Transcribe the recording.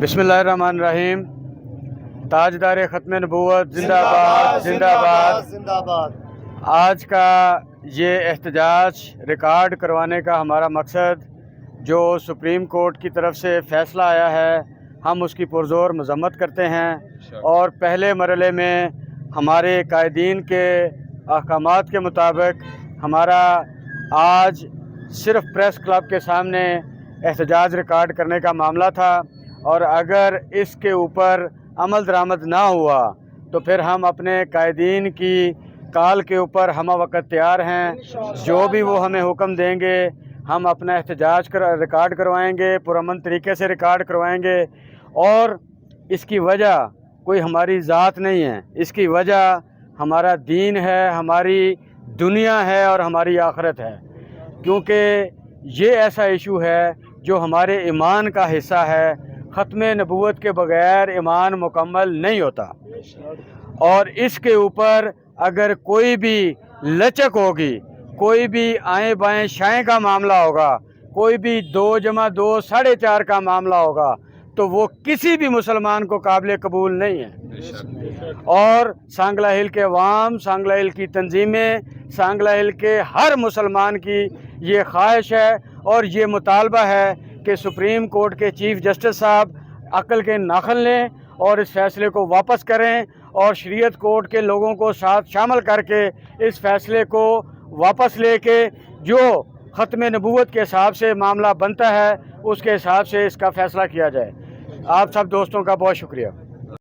बिस्मिल्लाहिर्रहमानिर्रहीम। ताजदार ख़त्म नबूवत जिंदाबाद जिंदाबाद जिंदाबाद। आज का ये एहतजाज रिकॉर्ड करवाने का हमारा मकसद, जो सुप्रीम कोर्ट की तरफ से फ़ैसला आया है, हम उसकी पुरज़ोर मज़म्मत करते हैं। और पहले मरहले में हमारे कायदीन के अहकामात के मुताबिक हमारा आज सिर्फ़ प्रेस क्लब के सामने एहतजाज रिकॉर्ड करने का मामला था, और अगर इसके ऊपर अमल दरामद ना हुआ तो फिर हम अपने कायदीन की कॉल के ऊपर हम वक्त तैयार हैं। जो भी वो हमें हुक्म देंगे हम अपना एहतजाज रिकॉर्ड करवाएंगे, पुरअमन तरीके से रिकॉर्ड करवाएंगे। और इसकी वजह कोई हमारी ज़ात नहीं है, इसकी वजह हमारा दीन है, हमारी दुनिया है और हमारी आखिरत है। क्योंकि ये ऐसा इशू है जो हमारे ईमान का हिस्सा है। ख़त्म नबूवत के बग़ैर ईमान मुकम्मल नहीं होता, और इसके ऊपर अगर कोई भी लचक होगी, कोई भी आएँ बाएँ शाएँ का मामला होगा, कोई भी 2 + 2 4.5 का मामला होगा, तो वो किसी भी मुसलमान को काबिल कबूल नहीं है। और सांगला हिल के अवाम, सांगला हिल की तंजीमें, सांगला हिल के हर मुसलमान की ये ख्वाहिश है और ये मुतालबा है कि सुप्रीम कोर्ट के चीफ़ जस्टिस साहब अक्ल के नाखन लें और इस फ़ैसले को वापस करें, और शरीयत कोर्ट के लोगों को साथ शामिल करके इस फ़ैसले को वापस लेके जो ख़त्म नबूवत के हिसाब से मामला बनता है उसके हिसाब से इसका फ़ैसला किया जाए। आप सब दोस्तों का बहुत शुक्रिया।